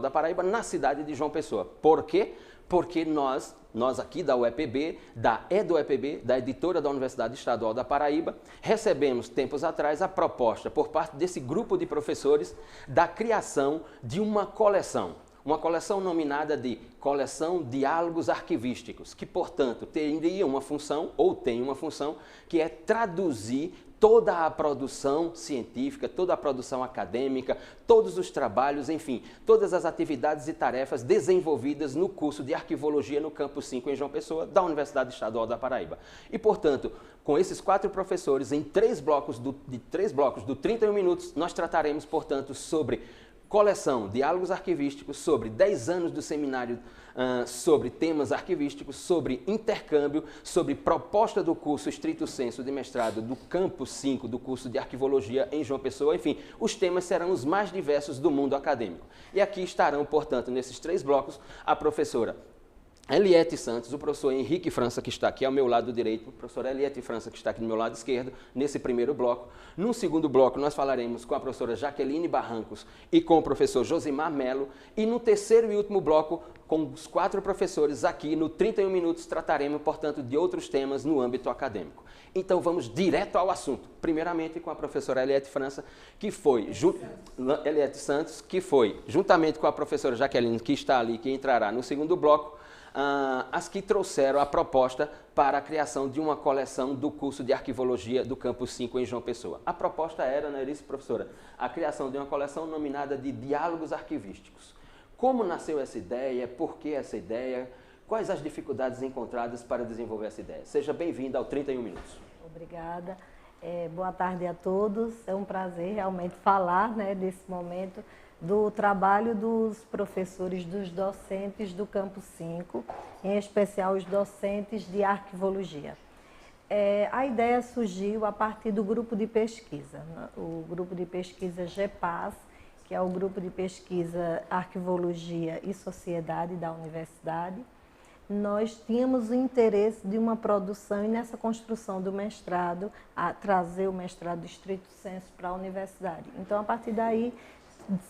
da Paraíba na cidade de João Pessoa. Por quê? Porque nós aqui da UEPB, da EduEPB, da editora da Universidade Estadual da Paraíba, recebemos tempos atrás a proposta por parte desse grupo de professores da criação de uma coleção nominada de Coleção Diálogos Arquivísticos, que, portanto, teria uma função, ou tem uma função, que é traduzir toda a produção científica, toda a produção acadêmica, todos os trabalhos, enfim, todas as atividades e tarefas desenvolvidas no curso de Arquivologia no Campus 5 em João Pessoa, da Universidade Estadual da Paraíba. E, portanto, com esses 4 professores, em 3 blocos do 31 minutos, nós trataremos, portanto, sobre coleção, diálogos arquivísticos, sobre 10 anos do seminário, sobre temas arquivísticos, sobre intercâmbio, sobre proposta do curso estrito sensu de mestrado do Campus 5, do curso de Arquivologia em João Pessoa, enfim, os temas serão os mais diversos do mundo acadêmico. E aqui estarão, portanto, nesses 3 blocos, a professora Eliette Santos, o professor Henrique França, que está aqui ao meu lado direito, o professor Eliette França, que está aqui do meu lado esquerdo, nesse primeiro bloco. No segundo bloco, nós falaremos com a professora Jaqueline Barrancos e com o professor Josimar Melo. E no terceiro e último bloco, com os 4 professores aqui, no 31 minutos, trataremos, portanto, de outros temas no âmbito acadêmico. Então, vamos direto ao assunto. Primeiramente, com a professora Eliette França, Eliette Santos, que foi, juntamente com a professora Jaqueline, que está ali, que entrará no segundo bloco, as que trouxeram a proposta para a criação de uma coleção do curso de Arquivologia do Campus 5 em João Pessoa. A proposta era, não era isso, professora? A criação de uma coleção nominada de Diálogos Arquivísticos. Como nasceu essa ideia? Por que essa ideia? Quais as dificuldades encontradas para desenvolver essa ideia? Seja bem-vinda ao 31 Minutos. Obrigada. Boa tarde a todos. É um prazer realmente falar, né, desse momento do trabalho dos professores, dos docentes do Campus 5, em especial os docentes de Arquivologia. A ideia surgiu a partir do grupo de pesquisa, o grupo de pesquisa GEPAS, que é o grupo de pesquisa Arquivologia e Sociedade da Universidade. Nós tínhamos o interesse de uma produção e nessa construção do mestrado, a trazer o mestrado estrito sensu para a universidade. Então, a partir daí,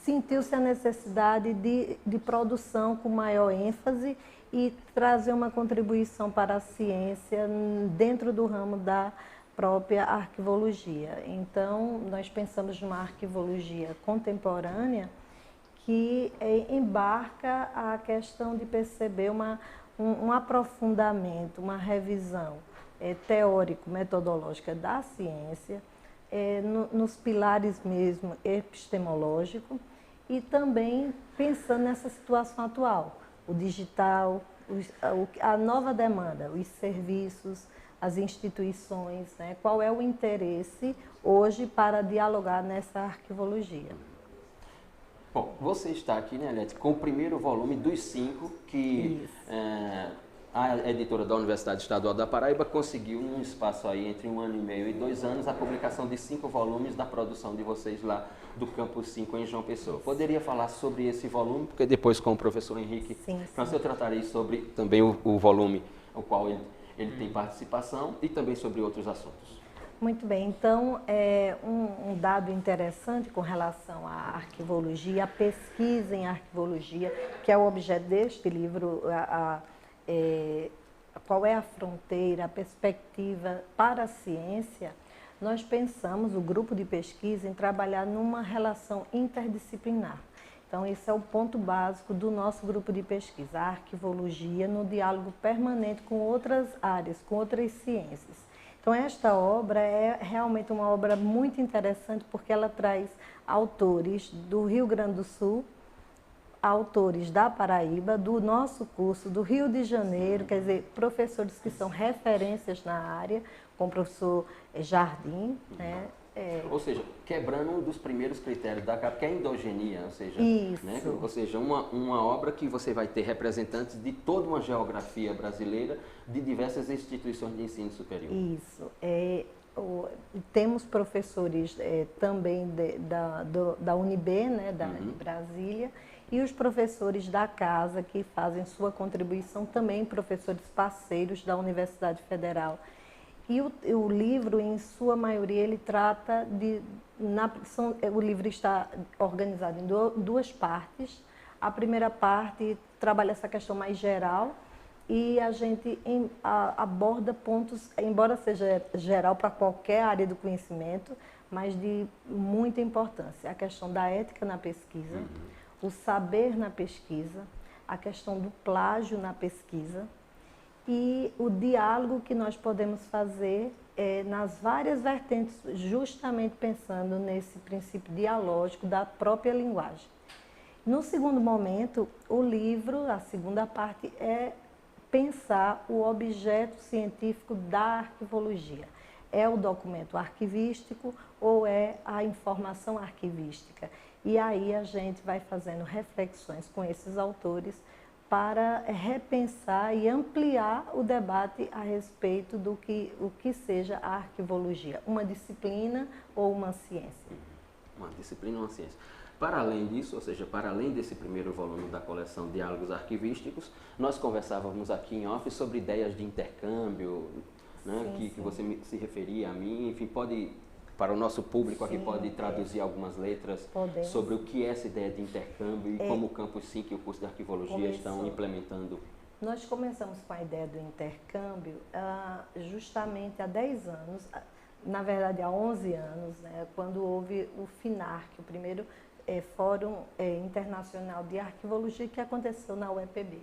sentiu-se a necessidade de produção com maior ênfase e trazer uma contribuição para a ciência dentro do ramo da própria arquivologia. Então, nós pensamos numa arquivologia contemporânea que embarca a questão de perceber um aprofundamento, uma revisão teórico-metodológica da ciência, nos pilares mesmo epistemológico e também pensando nessa situação atual, o digital, a nova demanda, os serviços, as instituições, né? Qual é o interesse hoje para dialogar nessa arquivologia. Bom, você está aqui, né, Eliette, com o primeiro volume dos 5 que a editora da Universidade Estadual da Paraíba conseguiu, num espaço aí entre 1 ano e meio e 2 anos, a publicação de 5 volumes da produção de vocês lá do Campus 5 em João Pessoa. Poderia falar sobre esse volume? Porque depois com o professor Henrique, eu tratarei sobre também o volume, o qual ele tem participação e também sobre outros assuntos. Muito bem, então, um dado interessante com relação à arquivologia, a pesquisa em arquivologia, que é o objeto deste livro, qual é a fronteira, a perspectiva para a ciência, nós pensamos, o grupo de pesquisa, em trabalhar numa relação interdisciplinar. Então, esse é o ponto básico do nosso grupo de pesquisa, a arquivologia no diálogo permanente com outras áreas, com outras ciências. Então, esta obra é realmente uma obra muito interessante porque ela traz autores do Rio Grande do Sul, autores da Paraíba, do nosso curso, do Rio de Janeiro, quer dizer, professores que são referências na área, como o professor Jardim, né? Ou seja, quebrando um dos primeiros critérios da CAP, que é a endogenia, ou seja, né, ou seja, uma obra que você vai ter representantes de toda uma geografia brasileira, de diversas instituições de ensino superior. Isso. Temos professores também da UNB, né, de Brasília, e os professores da casa que fazem sua contribuição também, professores parceiros da Universidade Federal. E o livro, em sua maioria, ele trata o livro está organizado em 2 partes. A primeira parte trabalha essa questão mais geral e a gente aborda pontos, embora seja geral para qualquer área do conhecimento, mas de muita importância. A questão da ética na pesquisa, o saber na pesquisa, a questão do plágio na pesquisa e o diálogo que nós podemos fazer nas várias vertentes, justamente pensando nesse princípio dialógico da própria linguagem. No segundo momento, o livro, a segunda parte, é pensar o objeto científico da arquivologia. É o documento arquivístico ou é a informação arquivística? E aí a gente vai fazendo reflexões com esses autores para repensar e ampliar o debate a respeito do o que seja a arquivologia, uma disciplina ou uma ciência. Uma disciplina ou uma ciência. Para além disso, ou seja, para além desse primeiro volume da coleção Diálogos Arquivísticos, nós conversávamos aqui em off sobre ideias de intercâmbio, né, que você se referia a mim, enfim, pode, para o nosso público aqui, pode traduzir algumas letras sobre o que é essa ideia de intercâmbio e como o Campus 5 e o curso de Arquivologia estão implementando. Nós começamos com a ideia do intercâmbio justamente há 10 anos, na verdade há 11 anos, né, quando houve o FINARC, o primeiro Fórum Internacional de Arquivologia que aconteceu na UEPB.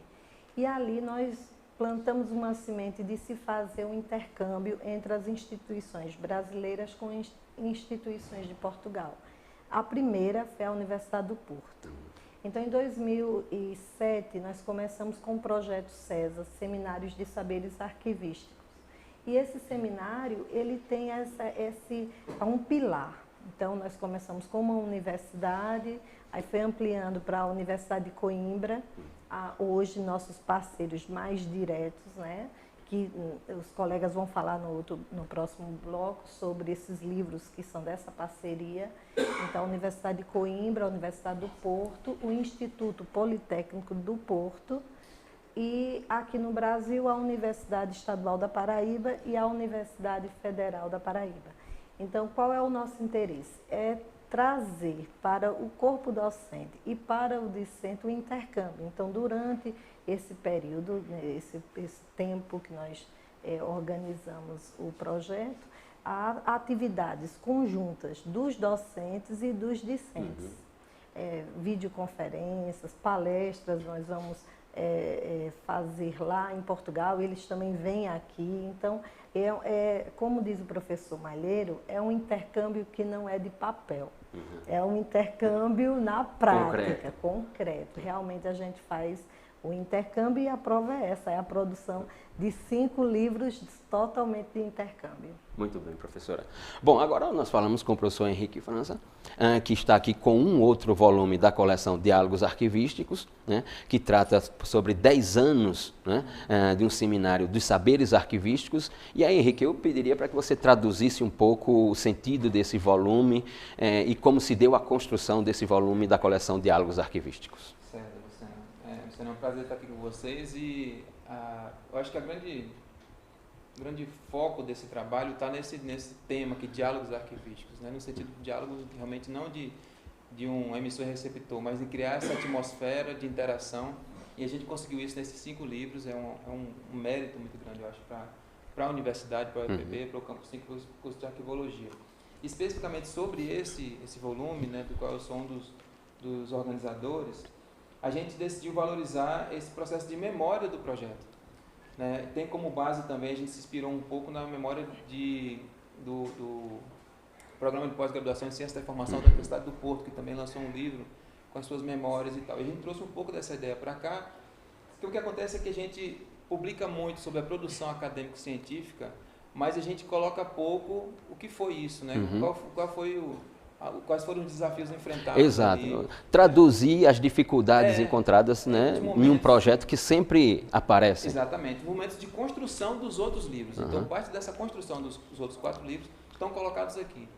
E ali nós plantamos uma semente de se fazer um intercâmbio entre as instituições brasileiras com instituições de Portugal. A primeira foi a Universidade do Porto. Então, em 2007, nós começamos com o projeto CESA, Seminários de Saberes Arquivísticos. E esse seminário, ele tem um pilar. Então, nós começamos com uma universidade, aí foi ampliando para a Universidade de Coimbra, hoje nossos parceiros mais diretos, né, que os colegas vão falar no próximo bloco sobre esses livros que são dessa parceria. Então, a Universidade de Coimbra, a Universidade do Porto, o Instituto Politécnico do Porto e, aqui no Brasil, a Universidade Estadual da Paraíba e a Universidade Federal da Paraíba. Então, qual é o nosso interesse? É trazer para o corpo docente e para o discente o intercâmbio. Então, durante esse período, esse tempo que nós organizamos o projeto, há atividades conjuntas dos docentes e dos discentes. Videoconferências, palestras, nós vamos fazer lá em Portugal, eles também vêm aqui. Então, como diz o professor Malheiro, é um intercâmbio que não é de papel. É um intercâmbio na prática, concreto. Realmente a gente faz o intercâmbio e a prova é essa, é a produção de 5 livros totalmente de intercâmbio. Muito bem, professora. Bom, agora nós falamos com o professor Henrique França, que está aqui com um outro volume da coleção Diálogos Arquivísticos, né, que trata sobre 10 anos, né, de um seminário dos saberes arquivísticos. E aí, Henrique, eu pediria para que você traduzisse um pouco o sentido desse volume e como se deu a construção desse volume da coleção Diálogos Arquivísticos. Certo, Luciano. É um prazer estar aqui com vocês e eu acho que o grande foco desse trabalho está nesse tema aqui, diálogos arquivísticos, né? No sentido de diálogo realmente não de um emissor e receptor, mas de criar essa atmosfera de interação, e a gente conseguiu isso nesses 5 livros. É um mérito muito grande, eu acho, para a universidade, para o UEPB, para o Campus 5, para o curso de Arquivologia. Especificamente sobre esse volume, né, do qual eu sou um dos organizadores, a gente decidiu valorizar esse processo de memória do projeto, né? Tem como base também, a gente se inspirou um pouco na memória do Programa de Pós-Graduação em Ciência da Informação da Universidade do Porto, que também lançou um livro com as suas memórias e tal. E a gente trouxe um pouco dessa ideia para cá, porque o que acontece é que a gente publica muito sobre a produção acadêmico-científica, mas a gente coloca pouco o que foi isso, né? Quais foram os desafios enfrentados? Exato. Ali. Traduzir as dificuldades encontradas, né, em um projeto que sempre aparece. Exatamente. Momentos de construção dos outros livros. Então, parte dessa construção dos outros 4 livros estão colocados aqui.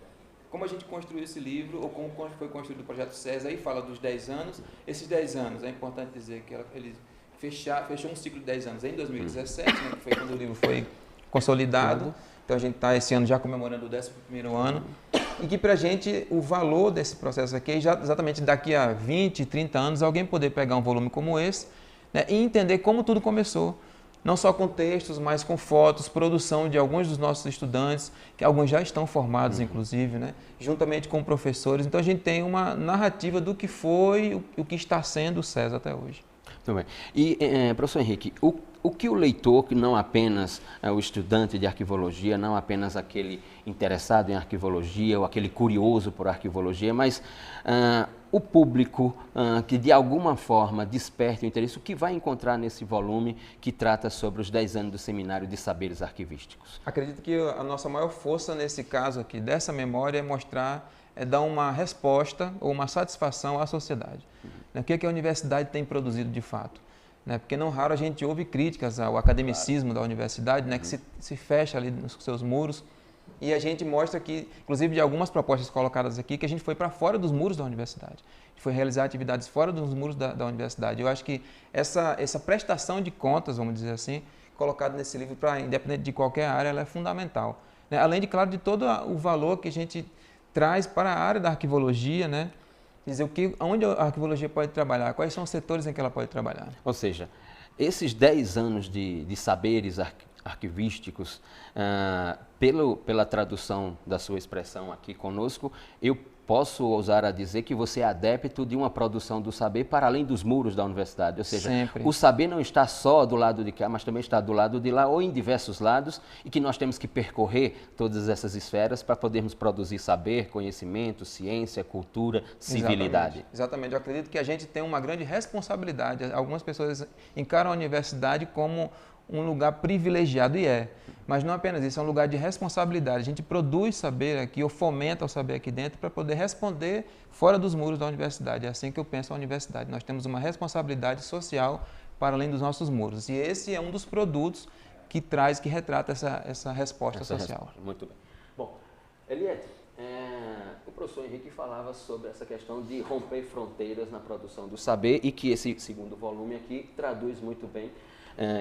Como a gente construiu esse livro, ou como foi construído o projeto CESA, aí fala dos 10 anos. Esses 10 anos, é importante dizer que ele fechou um ciclo de 10 anos em 2017, né, que foi quando o livro foi consolidado. Então, a gente está esse ano já comemorando o 11º ano. e que para a gente o valor desse processo aqui é exatamente daqui a 20, 30 anos alguém poder pegar um volume como esse, né, e entender como tudo começou. Não só com textos, mas com fotos, produção de alguns dos nossos estudantes, que alguns já estão formados, inclusive, né? Juntamente com professores. Então, a gente tem uma narrativa do que foi, o que está sendo o SESA até hoje. Muito bem. E, professor Henrique, o que o leitor, que não apenas o estudante de arquivologia, não apenas aquele interessado em arquivologia ou aquele curioso por arquivologia, mas o público que de alguma forma desperte o interesse, o que vai encontrar nesse volume que trata sobre os 10 anos do Seminário de Saberes Arquivísticos? Acredito que a nossa maior força nesse caso aqui, dessa memória, é mostrar, dar uma resposta ou uma satisfação à sociedade. O que a universidade tem produzido de fato? Porque não raro a gente ouve críticas ao academicismo da universidade, que se fecha ali nos seus muros, e a gente mostra que, inclusive de algumas propostas colocadas aqui, que a gente foi para fora dos muros da universidade. A gente foi realizar atividades fora dos muros da universidade. Eu acho que essa prestação de contas, vamos dizer assim, colocada nesse livro, independente de qualquer área, ela é fundamental. Além de, claro, de todo o valor que a gente traz para a área da arquivologia, dizer onde a arquivologia pode trabalhar, quais são os setores em que ela pode trabalhar. Ou seja, esses 10 anos de saberes arquivísticos, pela tradução da sua expressão aqui conosco, eu posso ousar a dizer que você é adepto de uma produção do saber para além dos muros da universidade. Ou seja, sempre. O saber não está só do lado de cá, mas também está do lado de lá ou em diversos lados, e que nós temos que percorrer todas essas esferas para podermos produzir saber, conhecimento, ciência, cultura, civilidade. Exatamente. Eu acredito que a gente tem uma grande responsabilidade. Algumas pessoas encaram a universidade como um lugar privilegiado, e mas não apenas isso, é um lugar de responsabilidade. A gente produz saber aqui, ou fomenta o saber aqui dentro para poder responder fora dos muros da universidade. É assim que eu penso a universidade. Nós temos uma responsabilidade social para além dos nossos muros, e esse é um dos produtos que retrata essa resposta social. Muito bem. Bom, Eliette, o professor Henrique falava sobre essa questão de romper fronteiras na produção do saber, e que esse segundo volume aqui traduz muito bem.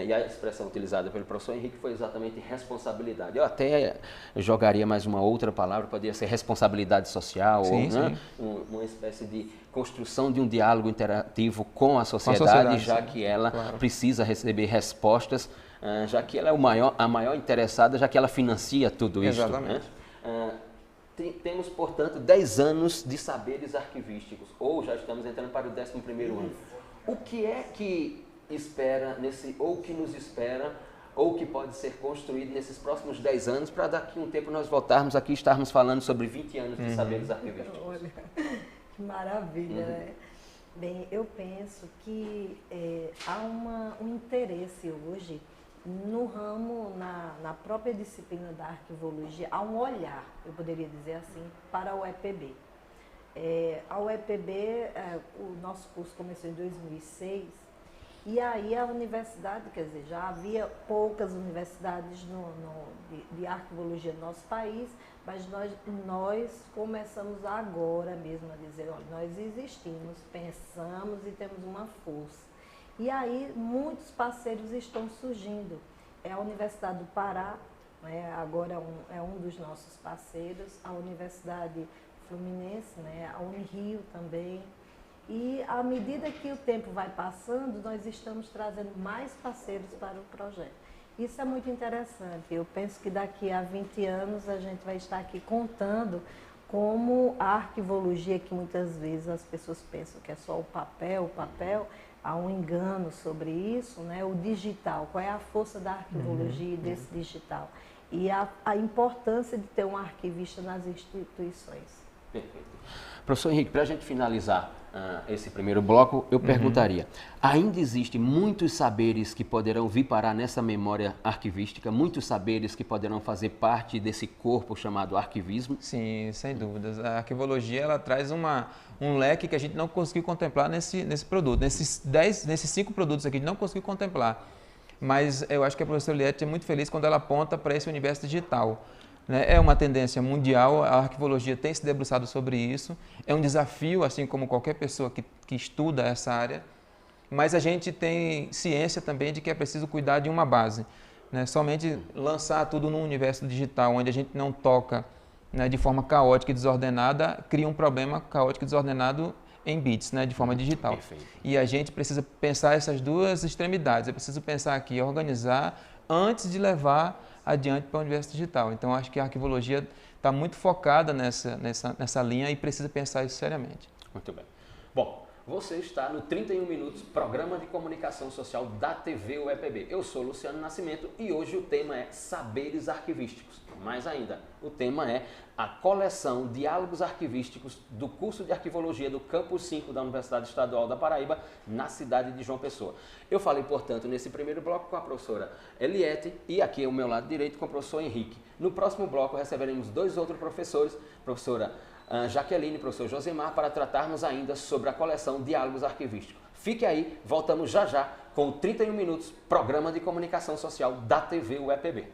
E a expressão utilizada pelo professor Henrique foi exatamente responsabilidade. Eu até jogaria mais uma outra palavra, poderia ser responsabilidade social, ou uma espécie de construção de um diálogo interativo com a sociedade, já que ela precisa receber respostas, já que ela é a maior interessada, já que ela financia tudo isso. Exatamente. Temos, portanto, 10 anos de saberes arquivísticos, ou já estamos entrando para o 11º ano. O que é que espera ou que nos espera, ou que pode ser construído nesses próximos 10 anos, para daqui a um tempo nós voltarmos aqui e estarmos falando sobre 20 anos de saberes arquivísticos? Olha, que maravilha, né? Bem, eu penso que há um interesse hoje no ramo, na própria disciplina da arquivologia, há um olhar, eu poderia dizer assim, para o EPB. A UEPB, o nosso curso começou em 2006, e aí a universidade, quer dizer, já havia poucas universidades de arquivologia no nosso país, mas nós começamos agora mesmo a dizer, olha, nós existimos, pensamos e temos uma força. E aí muitos parceiros estão surgindo. A Universidade do Pará, agora é um dos nossos parceiros, a Universidade Fluminense, a Unirio também. E à medida que o tempo vai passando, nós estamos trazendo mais parceiros para o projeto. Isso é muito interessante. Eu penso que daqui a 20 anos a gente vai estar aqui contando como a arquivologia, que muitas vezes as pessoas pensam que é só o papel, há um engano sobre isso, o digital, qual é a força da arquivologia e desse digital. E a importância de ter um arquivista nas instituições. Perfeito. Professor Henrique, para a gente finalizar esse primeiro bloco, eu perguntaria, ainda existem muitos saberes que poderão vir parar nessa memória arquivística, muitos saberes que poderão fazer parte desse corpo chamado arquivismo? Sim, sem dúvidas. A arquivologia, ela traz um leque que a gente não conseguiu contemplar nesse produto. Nesses 5 produtos aqui, a gente não conseguiu contemplar. Mas eu acho que a professora Eliette é muito feliz quando ela aponta para esse universo digital. É uma tendência mundial, a arquivologia tem se debruçado sobre isso, é um desafio, assim como qualquer pessoa que estuda essa área, mas a gente tem ciência também de que é preciso cuidar de uma base. Somente lançar tudo no universo digital, onde a gente não toca né, de forma caótica e desordenada, cria um problema caótico e desordenado em bits, né, de forma digital. Perfeito. E a gente precisa pensar essas duas extremidades. Eu preciso pensar aqui, organizar, antes de levar adiante para o universo digital. Então, acho que a arquivologia está muito focada nessa linha e precisa pensar isso seriamente. Muito bem. Bom, você está no 31 Minutos, programa de comunicação social da TV UEPB. Eu sou Luciano Nascimento e hoje o tema é Saberes Arquivísticos. Mais ainda, o tema é a coleção Diálogos Arquivísticos do curso de Arquivologia do Campus 5 da Universidade Estadual da Paraíba, na cidade de João Pessoa. Eu falei, portanto, nesse primeiro bloco com a professora Eliette e aqui ao meu lado direito com o professor Henrique. No próximo bloco receberemos 2 outros professores, professora Jaqueline e professor Josemar, para tratarmos ainda sobre a coleção Diálogos Arquivísticos. Fique aí, voltamos já já com o 31 Minutos, programa de comunicação social da TV UEPB.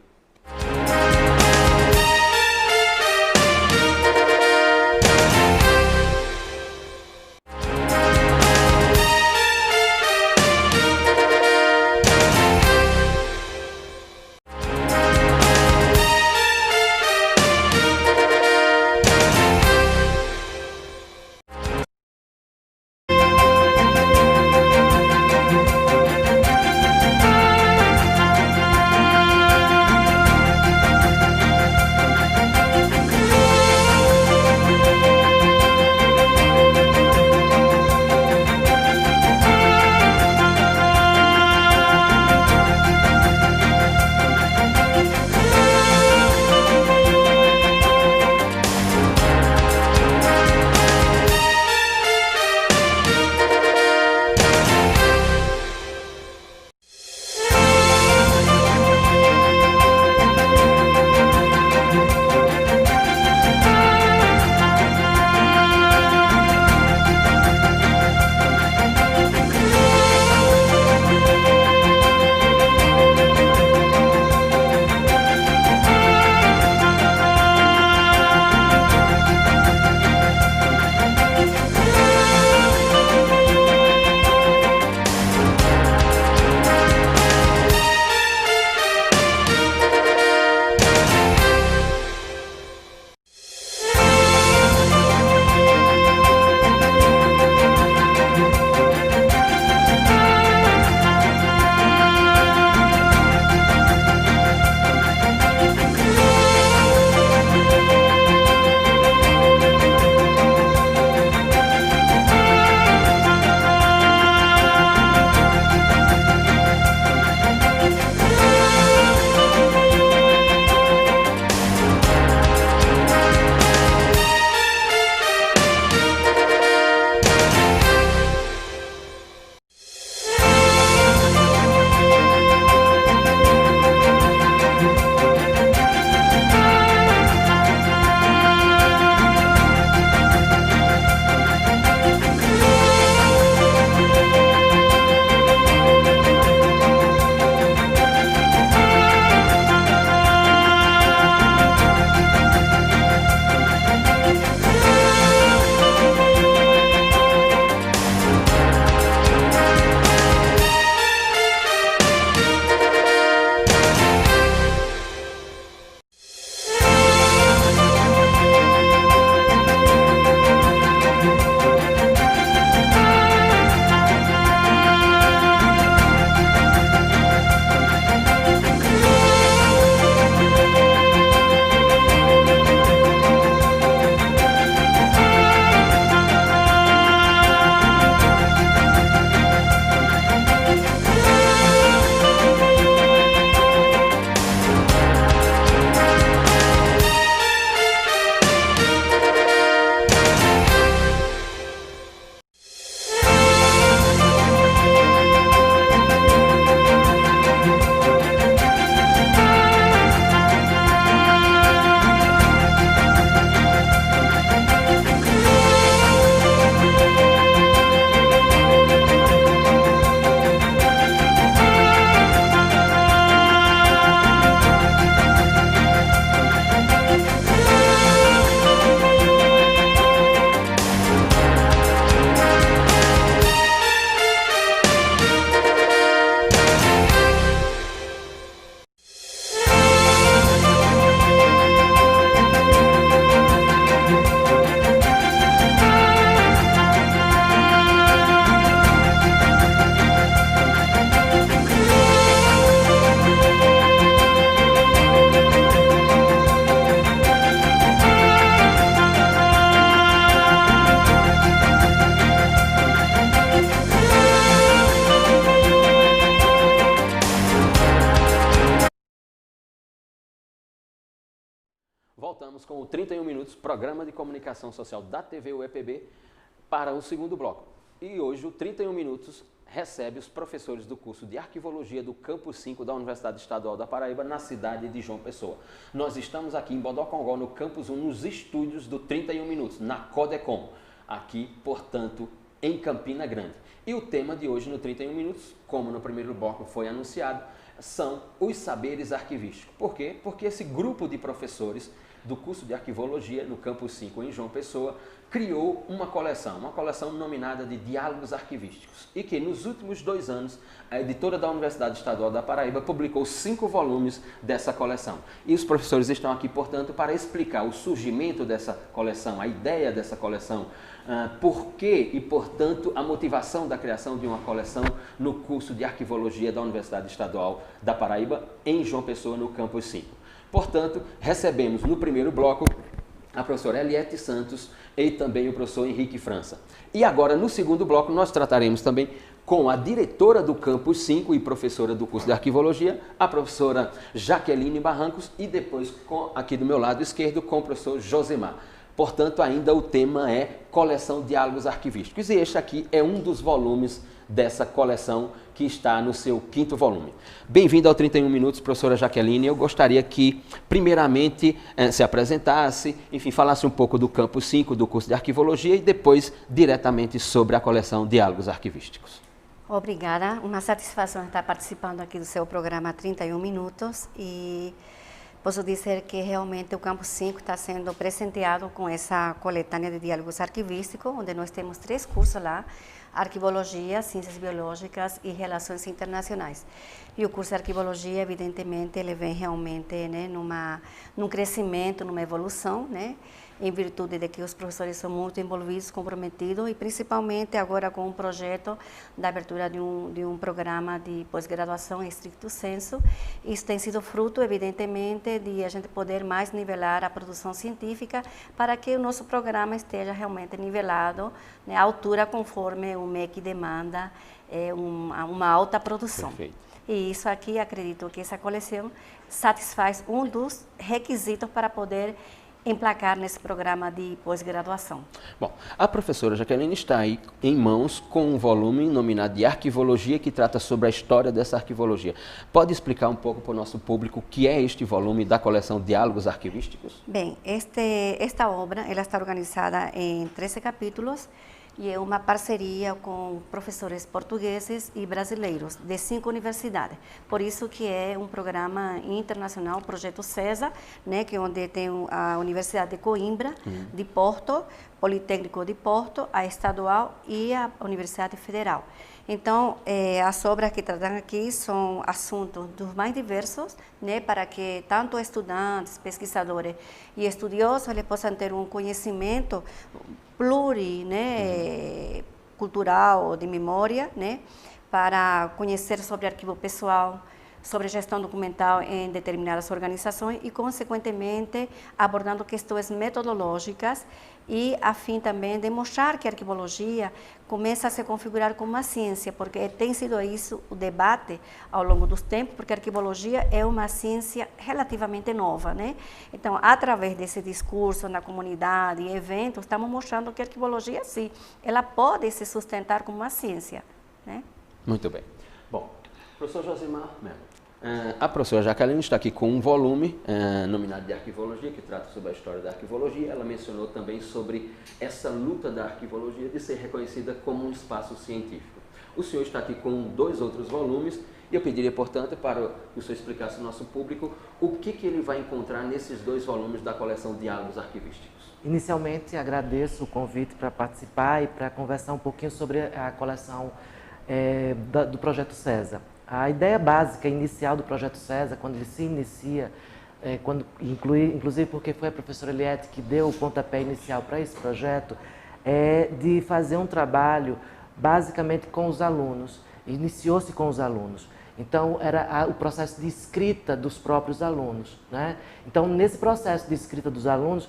voltamos com o 31 Minutos, programa de comunicação social da TV UEPB, para o segundo bloco. E hoje o 31 Minutos recebe os professores do curso de Arquivologia do Campus 5 da Universidade Estadual da Paraíba, na cidade de João Pessoa. Nós estamos aqui em Bodocongó, no Campus 1, nos estúdios do 31 Minutos, na Codecom, aqui, portanto, em Campina Grande. E o tema de hoje no 31 Minutos, como no primeiro bloco foi anunciado, são os saberes arquivísticos. Por quê? Porque esse grupo de professores do curso de Arquivologia no Campus 5 em João Pessoa criou uma coleção nominada de Diálogos Arquivísticos, e que nos últimos 2 anos a editora da Universidade Estadual da Paraíba publicou 5 volumes dessa coleção. E os professores estão aqui, portanto, para explicar o surgimento dessa coleção, a ideia dessa coleção, por que e, portanto, a motivação da criação de uma coleção no curso de Arquivologia da Universidade Estadual da Paraíba em João Pessoa, no Campus 5. Portanto, recebemos no primeiro bloco a professora Eliette Santos e também o professor Henrique França. E agora, no segundo bloco, nós trataremos também com a diretora do Campus 5 e professora do curso de Arquivologia, a professora Jaqueline Barrancos, e depois, aqui do meu lado esquerdo, com o professor Josemar. Portanto, ainda o tema é Coleção Diálogos Arquivísticos. E este aqui é um dos volumes dessa coleção, que está no seu 5º volume. Bem-vindo ao 31 Minutos, professora Jaqueline. Eu gostaria que, primeiramente, se apresentasse, enfim, falasse um pouco do Campus 5, do curso de Arquivologia, e depois, diretamente, sobre a coleção Diálogos Arquivísticos. Obrigada. Uma satisfação estar participando aqui do seu programa 31 Minutos, e posso dizer que realmente o Campus 5 está sendo presenteado com essa coletânea de diálogos arquivísticos, onde nós temos 3 cursos lá: Arquivologia, Ciências Biológicas e Relações Internacionais. E o curso de Arquivologia, evidentemente, ele vem realmente, né, num crescimento, numa evolução, né, em virtude de que os professores são muito envolvidos, comprometidos, e principalmente agora com um projeto da abertura de um programa de pós-graduação em estricto senso. Isso tem sido fruto, evidentemente, de a gente poder mais nivelar a produção científica, para que o nosso programa esteja realmente nivelado, né, à altura conforme o MEC demanda, uma alta produção. Perfeito. E isso aqui, acredito que essa coleção satisfaz um dos requisitos para poder emplacar nesse programa de pós-graduação. Bom, a professora Jaqueline está aí em mãos com um volume nominado de Arquivologia, que trata sobre a história dessa arquivologia. Pode explicar um pouco para o nosso público o que é este volume da coleção Diálogos Arquivísticos? Bem, esta obra ela está organizada em 13 capítulos, e é uma parceria com professores portugueses e brasileiros de 5 universidades. Por isso que é um programa internacional, o Projeto CESA, né, que é onde tem a Universidade de Coimbra, de Porto, Politécnico de Porto, a Estadual e a Universidade Federal. Então, as obras que tratam aqui são assuntos dos mais diversos, né, para que tanto estudantes, pesquisadores e estudiosos eles possam ter um conhecimento cultural, de memória, né, para conhecer sobre arquivo pessoal, sobre gestão documental em determinadas organizações e, consequentemente, abordando questões metodológicas, e a fim também de mostrar que a arquivologia começa a se configurar como uma ciência, porque tem sido isso o debate ao longo dos tempos, porque a arquivologia é uma ciência relativamente nova, né? Então, através desse discurso na comunidade e eventos, estamos mostrando que a arquivologia, sim, ela pode se sustentar como uma ciência, né? Muito bem. Bom, professor Josemar Melo, a professora Jaqueline está aqui com um volume nominado de Arquivologia, que trata sobre a história da arquivologia. Ela mencionou também sobre essa luta da arquivologia de ser reconhecida como um espaço científico. O senhor está aqui com 2 outros volumes, e eu pediria, portanto, para que o senhor explicasse ao nosso público o que ele vai encontrar nesses 2 volumes da coleção Diálogos Arquivísticos. Inicialmente, agradeço o convite para participar e para conversar um pouquinho sobre a coleção do Projeto CESA. A ideia básica inicial do Projeto CESA, quando ele se inicia, inclusive porque foi a professora Eliette que deu o pontapé inicial para esse projeto, é de fazer um trabalho basicamente com os alunos. Iniciou-se com os alunos. Então, era o processo de escrita dos próprios alunos, né? Então, nesse processo de escrita dos alunos,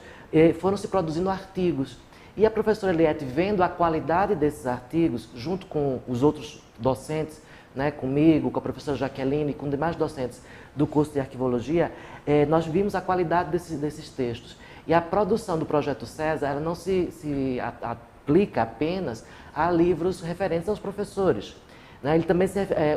foram se produzindo artigos. E a professora Eliette, vendo a qualidade desses artigos, junto com os outros docentes, né, comigo, com a professora Jaqueline, com demais docentes do curso de arquivologia, nós vimos a qualidade desses textos. E a produção do Projeto César, ela não se aplica apenas a livros referentes aos professores. Né? Ele também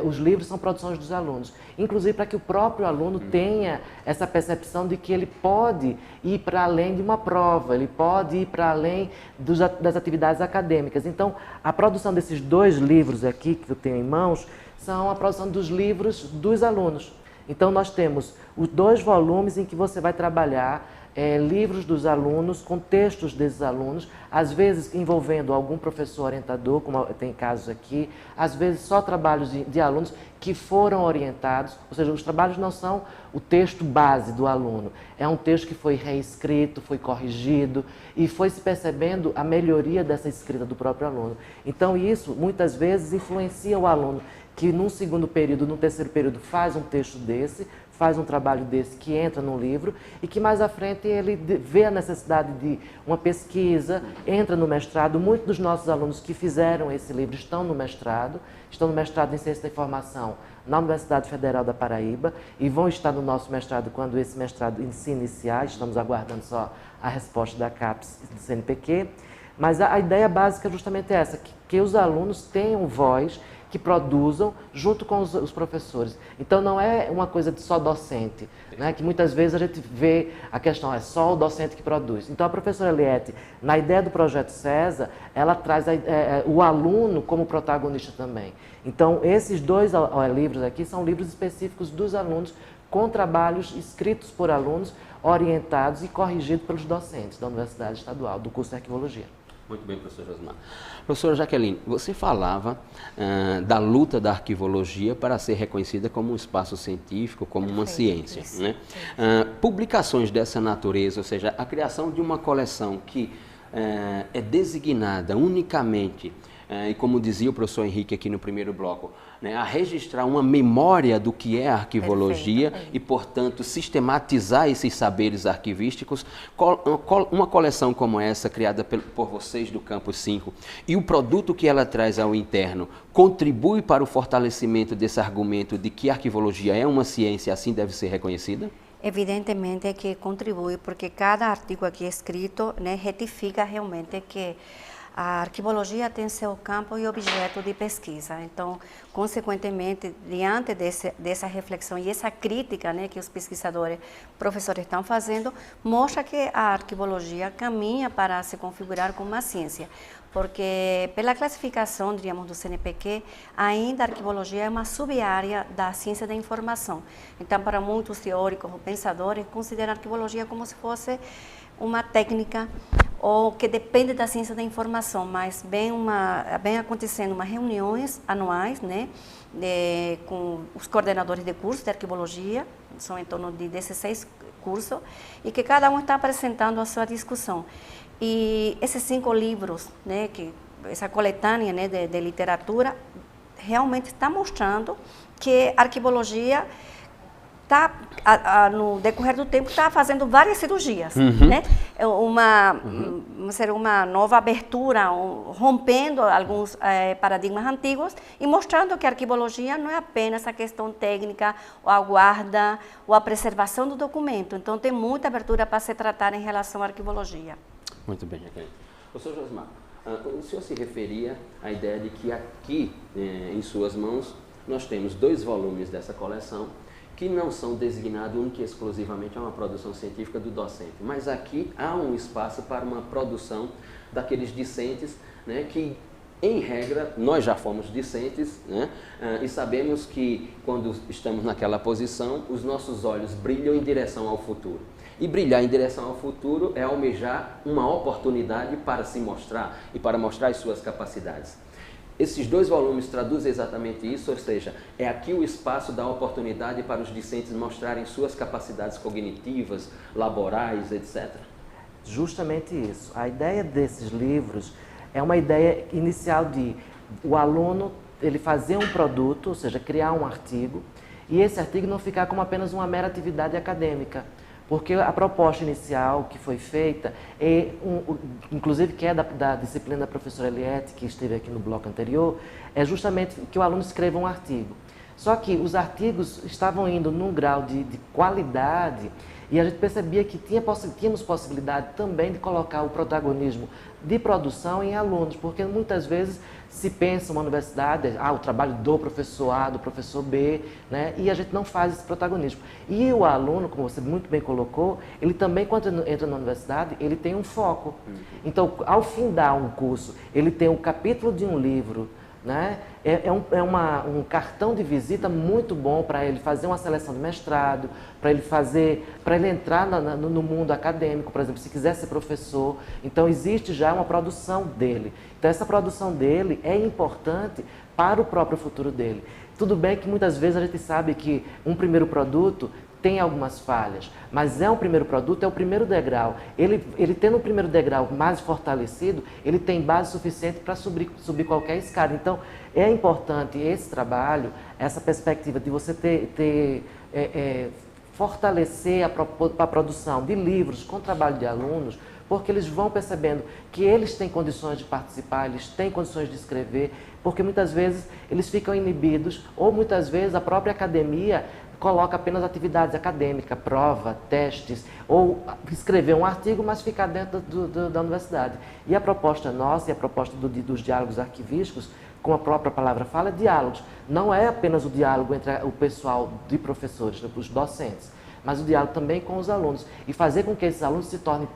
os livros são produções dos alunos, inclusive para que o próprio aluno tenha essa percepção de que ele pode ir para além de uma prova, ele pode ir para além das atividades acadêmicas. Então, a produção desses 2 livros aqui que eu tenho em mãos são a produção dos livros dos alunos. Então, nós temos os 2 volumes em que você vai trabalhar livros dos alunos, com textos desses alunos, às vezes envolvendo algum professor orientador, como tem casos aqui, às vezes só trabalhos de alunos que foram orientados, ou seja, os trabalhos não são o texto base do aluno, é um texto que foi reescrito, foi corrigido e foi se percebendo a melhoria dessa escrita do próprio aluno. Então isso, muitas vezes, influencia o aluno que num segundo período, num terceiro período, faz um texto desse, faz um trabalho desse que entra no livro e que mais à frente ele vê a necessidade de uma pesquisa, entra no mestrado. Muitos dos nossos alunos que fizeram esse livro estão no mestrado em Ciência da Informação na Universidade Federal da Paraíba e vão estar no nosso mestrado quando esse mestrado se iniciar. Estamos aguardando só a resposta da CAPES e do CNPq. Mas a ideia básica é justamente essa, que os alunos tenham voz, que produzam junto com os professores. Então não é uma coisa de só docente, né? Que muitas vezes a gente vê a questão, é só o docente que produz. Então a professora Eliette, na ideia do Projeto César, ela traz o aluno como protagonista também. Então esses 2 livros aqui são livros específicos dos alunos, com trabalhos escritos por alunos, orientados e corrigidos pelos docentes da Universidade Estadual, do curso de Arquivologia. Muito bem, professor Josmar. Professora Jaqueline, você falava da luta da arquivologia para ser reconhecida como um espaço científico, como uma ciência. Né? Publicações dessa natureza, ou seja, a criação de uma coleção que é designada unicamente, e como dizia o professor Henrique aqui no primeiro bloco, né, a registrar uma memória do que é a arquivologia e, portanto, sistematizar esses saberes arquivísticos. Uma coleção como essa, criada por vocês do Campus 5, e o produto que ela traz ao interno, contribui para o fortalecimento desse argumento de que a arquivologia é uma ciência e assim deve ser reconhecida? Evidentemente é que contribui, porque cada artigo aqui escrito, né, retifica realmente que a arquivologia tem seu campo e objeto de pesquisa. Então, consequentemente, diante dessa reflexão e essa crítica, né, que os pesquisadores, professores estão fazendo, mostra que a arquivologia caminha para se configurar como uma ciência. Porque, pela classificação, diríamos, do CNPq, ainda a arquivologia é uma sub-área da ciência da informação. Então, para muitos teóricos ou pensadores, consideram a arquivologia como se fosse uma técnica ou que depende da ciência da informação, mas vem acontecendo umas reuniões anuais, né, com os coordenadores de cursos de arquivologia, são em torno de 16 cursos, e que cada um está apresentando a sua discussão. E esses 5 livros, né, essa coletânea, né, de literatura, realmente está mostrando que a arquivologia no decorrer do tempo, está fazendo várias cirurgias, né? Uma nova abertura, rompendo alguns paradigmas antigos e mostrando que a arquivologia não é apenas a questão técnica, ou a guarda, ou a preservação do documento. Então, tem muita abertura para se tratar em relação à arquivologia. Muito bem, Jaqueline. Professor Josmar, o senhor se referia à ideia de que aqui, em suas mãos, nós temos 2 volumes dessa coleção, que não são designados única e exclusivamente a uma produção científica do docente, mas aqui há um espaço para uma produção daqueles discentes, né, que, em regra, nós já fomos discentes, né, e sabemos que, quando estamos naquela posição, os nossos olhos brilham em direção ao futuro. E brilhar em direção ao futuro é almejar uma oportunidade para se mostrar e para mostrar as suas capacidades. Esses 2 volumes traduzem exatamente isso, ou seja, é aqui o espaço da oportunidade para os discentes mostrarem suas capacidades cognitivas, laborais, etc. Justamente isso. A ideia desses livros é uma ideia inicial de o aluno ele fazer um produto, ou seja, criar um artigo, e esse artigo não ficar como apenas uma mera atividade acadêmica. Porque a proposta inicial que foi feita, inclusive que é da disciplina da professora Eliette, que esteve aqui no bloco anterior, é justamente que o aluno escreva um artigo. Só que os artigos estavam indo num grau de qualidade e a gente percebia que tínhamos possibilidade também de colocar o protagonismo de produção em alunos, porque muitas vezes se pensa uma universidade, o trabalho do professor A, do professor B, né? E a gente não faz esse protagonismo. E o aluno, como você muito bem colocou, ele também, quando entra na universidade, ele tem um foco. Então, ao findar um curso, ele tem um capítulo de um livro, né? É um cartão de visita muito bom para ele fazer uma seleção de mestrado, para ele entrar no mundo acadêmico, por exemplo, se quiser ser professor. Então existe já uma produção dele. Então essa produção dele é importante para o próprio futuro dele. Tudo bem que muitas vezes a gente sabe que um primeiro produto tem algumas falhas, mas é um primeiro produto, é o primeiro degrau. Ele tendo o primeiro degrau mais fortalecido, ele tem base suficiente para subir qualquer escada. Então, é importante esse trabalho, essa perspectiva de você fortalecer a produção de livros com trabalho de alunos, porque eles vão percebendo que eles têm condições de participar, eles têm condições de escrever, porque muitas vezes eles ficam inibidos, ou muitas vezes a própria academia coloca apenas atividades acadêmicas, prova, testes, ou escrever um artigo, mas ficar dentro da universidade. E a proposta nossa, e a proposta dos diálogos arquivísticos, como a própria palavra fala, é diálogos. Não é apenas o diálogo entre o pessoal de professores, os docentes, mas o diálogo também com os alunos. E fazer com que esses alunos se tornem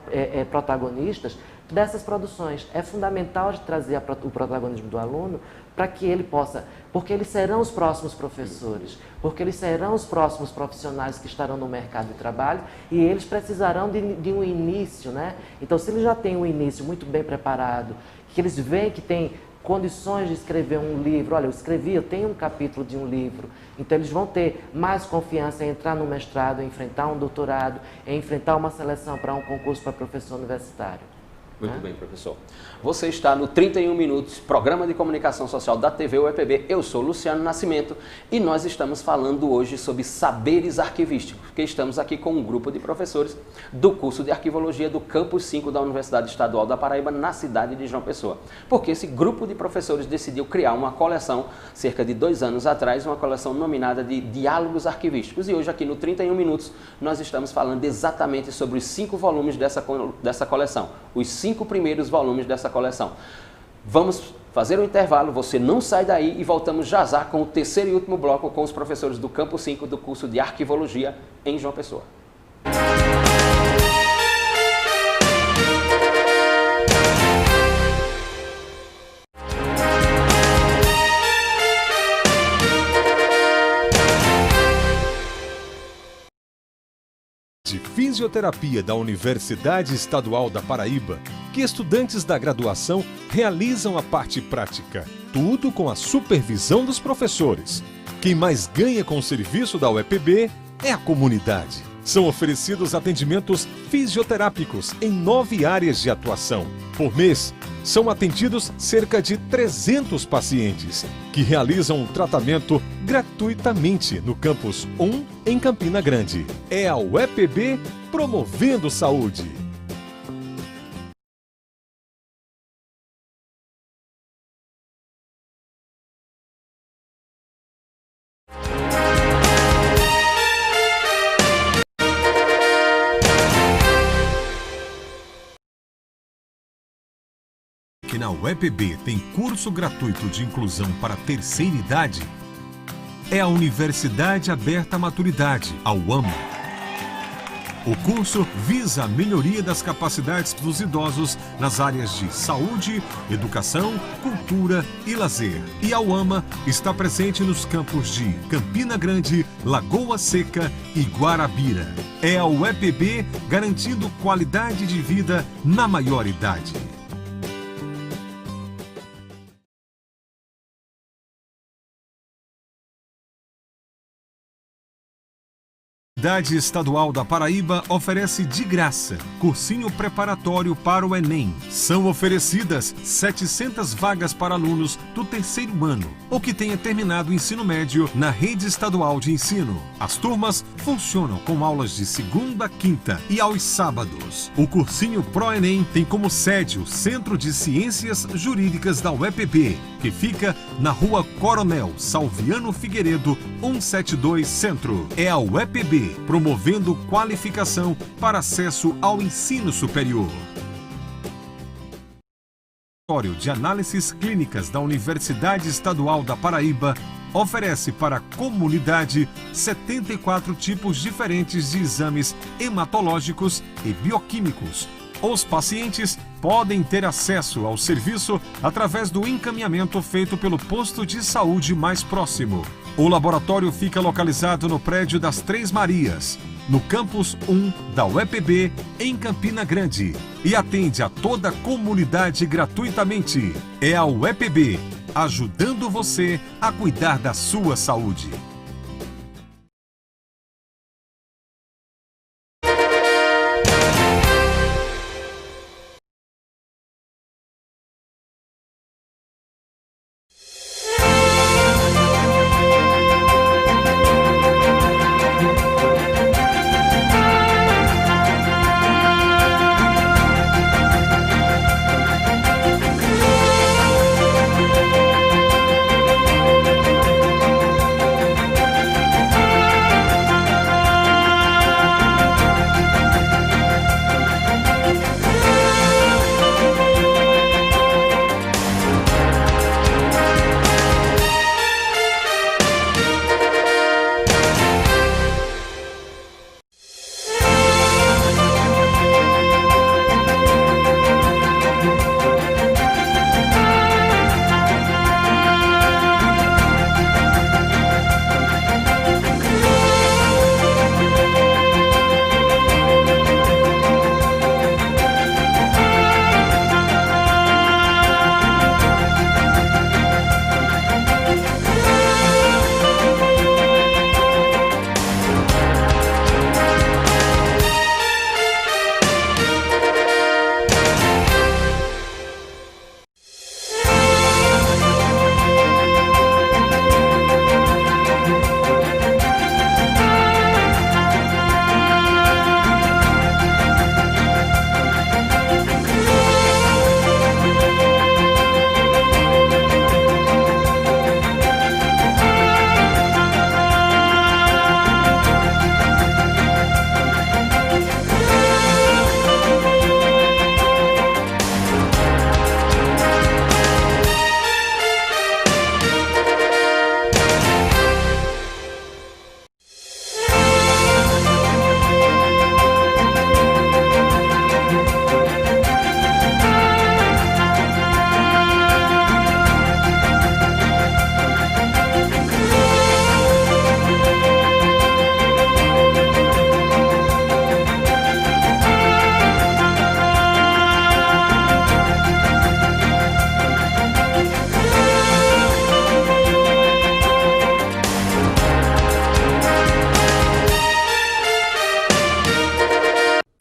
protagonistas dessas produções. É fundamental de trazer o protagonismo do aluno para que ele possa, porque eles serão os próximos professores, porque eles serão os próximos profissionais que estarão no mercado de trabalho e eles precisarão de um início, né? Então, se eles já têm um início muito bem preparado, que eles veem que tem condições de escrever um livro, olha, eu tenho um capítulo de um livro, então eles vão ter mais confiança em entrar no mestrado, em enfrentar um doutorado, em enfrentar uma seleção para um concurso para professor universitário. Muito bem, professor. Você está no 31 Minutos, Programa de Comunicação Social da TV UEPB. Eu sou Luciano Nascimento e nós estamos falando hoje sobre saberes arquivísticos, porque estamos aqui com um grupo de professores do curso de Arquivologia do Campus 5 da Universidade Estadual da Paraíba, na cidade de João Pessoa. Porque esse grupo de professores decidiu criar uma coleção, cerca de 2 anos atrás, uma coleção nominada de Diálogos Arquivísticos. E hoje aqui no 31 Minutos nós estamos falando exatamente sobre os 5 volumes dessa coleção, os 5 primeiros volumes dessa coleção. Vamos fazer um intervalo, você não sai daí e voltamos já com o terceiro e último bloco com os professores do Campo 5 do curso de Arquivologia em João Pessoa. De Fisioterapia da Universidade Estadual da Paraíba, que estudantes da graduação realizam a parte prática, tudo com a supervisão dos professores. Quem mais ganha com o serviço da UEPB é a comunidade. São oferecidos atendimentos fisioterápicos em 9 áreas de atuação. Por mês, são atendidos cerca de 300 pacientes, que realizam um tratamento gratuitamente no Campus 1, em Campina Grande. É a UEPB promovendo saúde. Que na UEPB tem curso gratuito de inclusão para a terceira idade, é a Universidade Aberta à Maturidade, a UAMA. O curso visa a melhoria das capacidades dos idosos nas áreas de saúde, educação, cultura e lazer. E a UAMA está presente nos campos de Campina Grande, Lagoa Seca e Guarabira. É a UEPB garantindo qualidade de vida na maior idade. Universidade Estadual da Paraíba oferece de graça cursinho preparatório para o Enem. São oferecidas 700 vagas para alunos do terceiro ano ou que tenha terminado o ensino médio na rede estadual de ensino. As turmas funcionam com aulas de segunda a quinta e aos sábados. O cursinho Pro-Enem tem como sede o Centro de Ciências Jurídicas da UEPB, que fica na Rua Coronel Salviano Figueiredo, 172 Centro. É a UEPB, promovendo qualificação para acesso ao ensino superior. O Laboratório de Análises Clínicas da Universidade Estadual da Paraíba oferece para a comunidade 74 tipos diferentes de exames hematológicos e bioquímicos. Os pacientes podem ter acesso ao serviço através do encaminhamento feito pelo posto de saúde mais próximo. O laboratório fica localizado no prédio das Três Marias, no campus 1 da UEPB, em Campina Grande, e atende a toda a comunidade gratuitamente. É a UEPB, ajudando você a cuidar da sua saúde.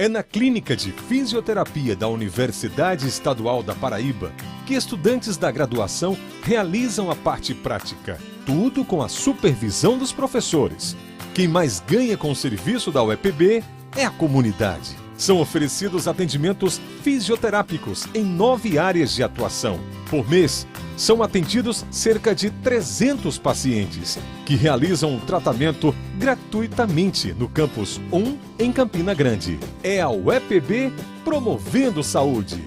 É na Clínica de Fisioterapia da Universidade Estadual da Paraíba que estudantes da graduação realizam a parte prática, tudo com a supervisão dos professores. Quem mais ganha com o serviço da UEPB é a comunidade. São oferecidos atendimentos fisioterápicos em 9 áreas de atuação. Por mês, são atendidos cerca de 300 pacientes, que realizam um tratamento gratuitamente no Campus 1, em Campina Grande. É a UEPB promovendo saúde.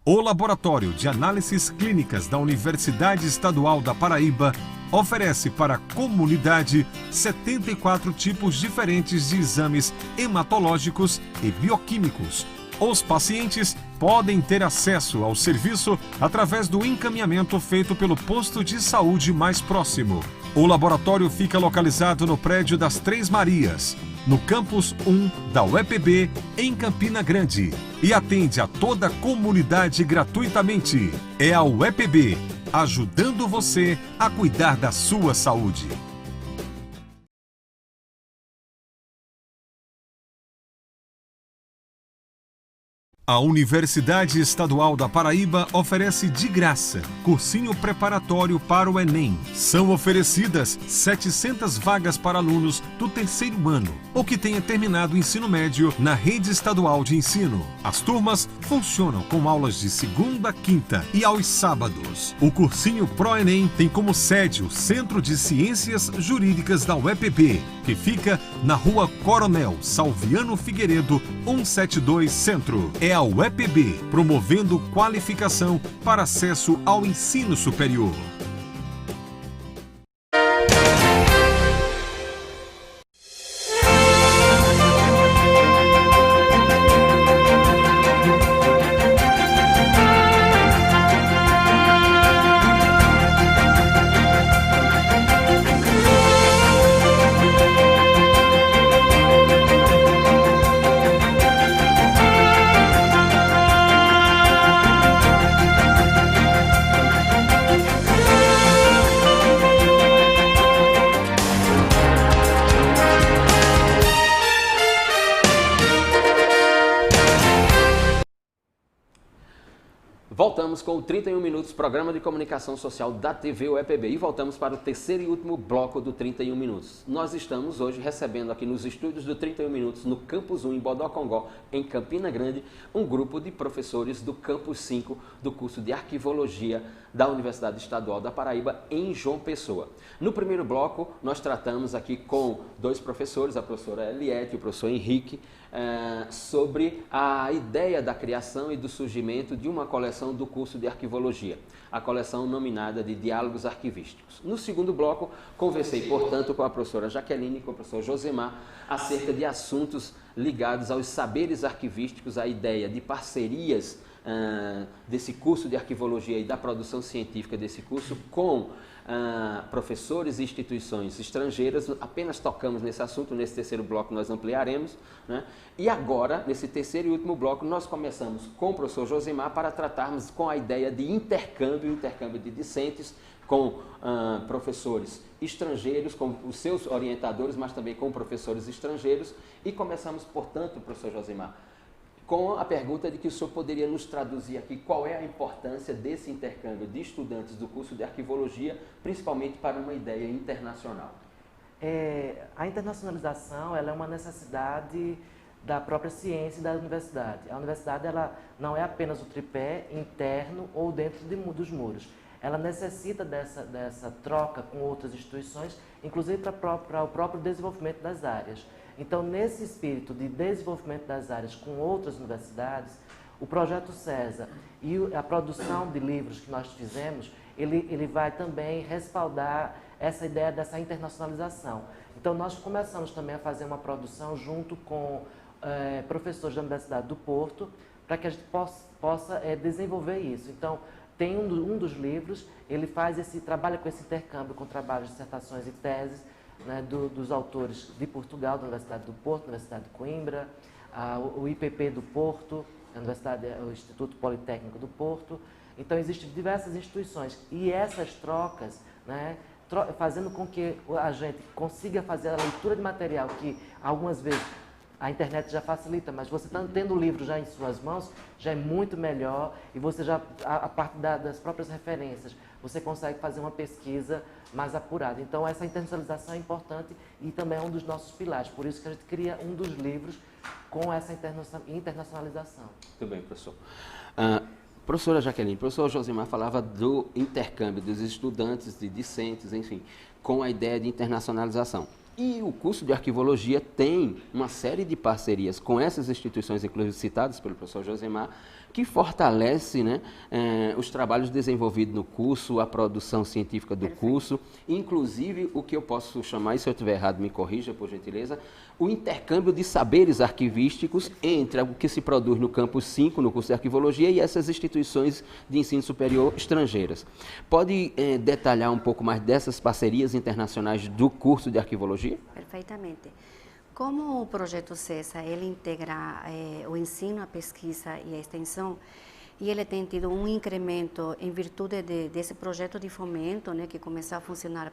O Laboratório de Análises Clínicas da Universidade Estadual da Paraíba oferece para a comunidade 74 tipos diferentes de exames hematológicos e bioquímicos. Os pacientes podem ter acesso ao serviço através do encaminhamento feito pelo posto de saúde mais próximo. O laboratório fica localizado no prédio das Três Marias, no campus 1 da UEPB, em Campina Grande, e atende a toda a comunidade gratuitamente. É a UEPB, ajudando você a cuidar da sua saúde. A Universidade Estadual da Paraíba oferece de graça cursinho preparatório para o Enem. São oferecidas 700 vagas para alunos do terceiro ano ou que tenha terminado o ensino médio na rede estadual de ensino. As turmas funcionam com aulas de segunda a quinta e aos sábados. O cursinho Pro-Enem tem como sede o Centro de Ciências Jurídicas da UEPB, que fica na Rua Coronel Salviano Figueiredo, 172 Centro. É a UEPB, promovendo qualificação para acesso ao ensino superior. Voltamos com o 31 Minutos, programa de comunicação social da TV UEPB, e voltamos para o terceiro e último bloco do 31 Minutos. Nós estamos hoje recebendo aqui nos estúdios do 31 Minutos, no Campus 1, em Bodocongó, em Campina Grande, um grupo de professores do Campus 5 do curso de Arquivologia da Universidade Estadual da Paraíba, em João Pessoa. No primeiro bloco, nós tratamos aqui com dois professores, a professora Eliette e o professor Henrique, sobre a ideia da criação e do surgimento de uma coleção do curso de Arquivologia, a coleção nominada de Diálogos Arquivísticos. No segundo bloco, conversei, portanto, com a professora Jaqueline e com o professor Josemar acerca de assuntos ligados aos saberes arquivísticos, a ideia de parcerias desse curso de Arquivologia e da produção científica desse curso com professores e instituições estrangeiras. Apenas tocamos nesse assunto, nesse terceiro bloco nós ampliaremos, né? E agora, nesse terceiro e último bloco, nós começamos com o professor Josemar para tratarmos com a ideia de intercâmbio de discentes com professores estrangeiros, com os seus orientadores, mas também com professores estrangeiros. E começamos, portanto, professor Josemar, com a pergunta de que o senhor poderia nos traduzir aqui qual é a importância desse intercâmbio de estudantes do curso de Arquivologia, principalmente para uma ideia internacional. A internacionalização ela é uma necessidade da própria ciência e da universidade. A universidade ela não é apenas o tripé interno ou dentro dos muros. Ela necessita dessa troca com outras instituições, inclusive para o próprio desenvolvimento das áreas. Então, nesse espírito de desenvolvimento das áreas com outras universidades, o projeto CESA e a produção de livros que nós fizemos, ele vai também respaldar essa ideia dessa internacionalização. Então, nós começamos também a fazer uma produção junto com professores da Universidade do Porto, para que a gente possa desenvolver isso. Então, tem um dos livros, ele trabalha com esse intercâmbio com trabalhos, dissertações e teses, né, dos autores de Portugal, da Universidade do Porto, da Universidade de Coimbra, o IPP do Porto, o Instituto Politécnico do Porto. Então, existem diversas instituições e essas trocas, né, fazendo com que a gente consiga fazer a leitura de material que algumas vezes a internet já facilita, mas você tendo o livro já em suas mãos, já é muito melhor e você já, a parte das próprias referências, você consegue fazer uma pesquisa mais apurada. Então, essa internacionalização é importante e também é um dos nossos pilares. Por isso que a gente cria um dos livros com essa internacionalização. Muito bem, professor. Professora Jaqueline, o professor Josemar falava do intercâmbio dos estudantes, de discentes, enfim, com a ideia de internacionalização. E o curso de Arquivologia tem uma série de parcerias com essas instituições, inclusive citadas pelo professor Josemar, que fortalece, né, os trabalhos desenvolvidos no curso, a produção científica do curso, inclusive o que eu posso chamar, e se eu estiver errado me corrija, por gentileza, o intercâmbio de saberes arquivísticos entre o que se produz no Campus 5, no curso de Arquivologia, e essas instituições de ensino superior estrangeiras. Pode detalhar um pouco mais dessas parcerias internacionais do curso de Arquivologia? Perfeitamente. Como o projeto CESA, ele integra o ensino, a pesquisa e a extensão, e ele tem tido um incremento em virtude desse projeto de fomento, né, que começou a funcionar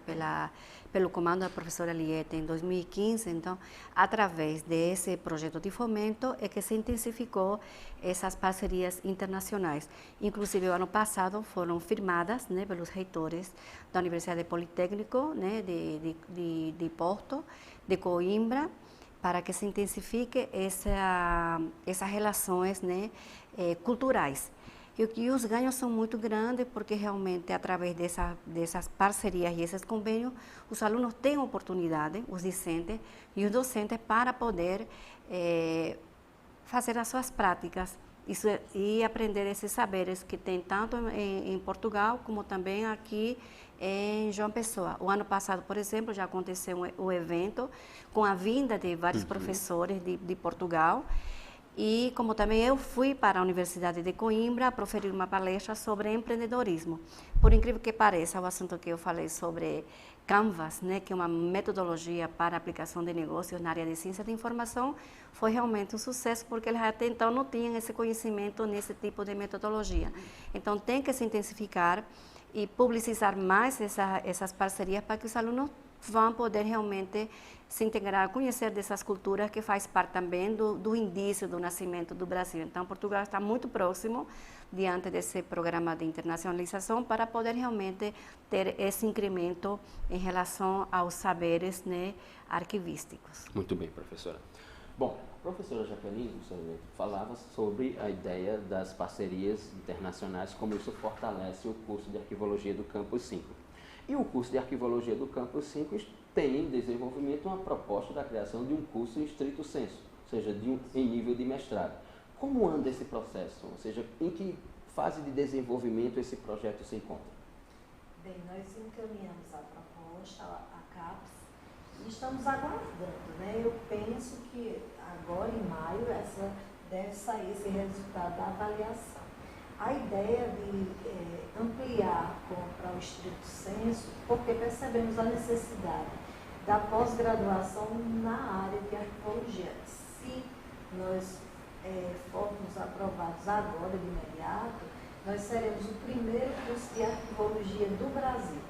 pelo comando da professora Lieta em 2015. Então, através desse projeto de fomento é que se intensificou essas parcerias internacionais. Inclusive, o ano passado foram firmadas, né, pelos reitores da Universidade Politécnico, né, de Porto, de Coimbra, para que se intensifique essas relações, né, culturais. E os ganhos são muito grandes, porque realmente, através dessas parcerias e esses convênios, os alunos têm oportunidade, os discentes e os docentes, para poder fazer as suas práticas e aprender esses saberes que tem tanto em Portugal, como também aqui em João Pessoa. O ano passado, por exemplo, já aconteceu um evento com a vinda de vários professores de Portugal. E como também eu fui para a Universidade de Coimbra proferir uma palestra sobre empreendedorismo. Por incrível que pareça, o assunto que eu falei sobre Canvas, né, que é uma metodologia para a aplicação de negócios na área de ciência de informação, foi realmente um sucesso, porque eles até então não tinham esse conhecimento nesse tipo de metodologia. Então, tem que se intensificar e publicizar mais essas parcerias, para que os alunos vão poder realmente se integrar, conhecer dessas culturas, que faz parte também do indício do nascimento do Brasil. Então, Portugal está muito próximo, diante desse programa de internacionalização, para poder realmente ter esse incremento em relação aos saberes, né, arquivísticos. Muito bem, professora. Bom, a professora Jaqueline falava sobre a ideia das parcerias internacionais, como isso fortalece o curso de Arquivologia do Campus 5. E o curso de Arquivologia do Campus 5 tem em desenvolvimento uma proposta da criação de um curso em estrito senso, ou seja, em nível de mestrado. Como anda esse processo? Ou seja, em que fase de desenvolvimento esse projeto se encontra? Bem, nós encaminhamos a proposta, a CAPES, e estamos aguardando, né? Eu penso que agora, em maio, deve sair esse resultado da avaliação. A ideia de ampliar para o estrito senso, porque percebemos a necessidade da pós-graduação na área de arquivologia. Se nós formos aprovados agora, de imediato, nós seremos o primeiro curso de arquivologia do Brasil,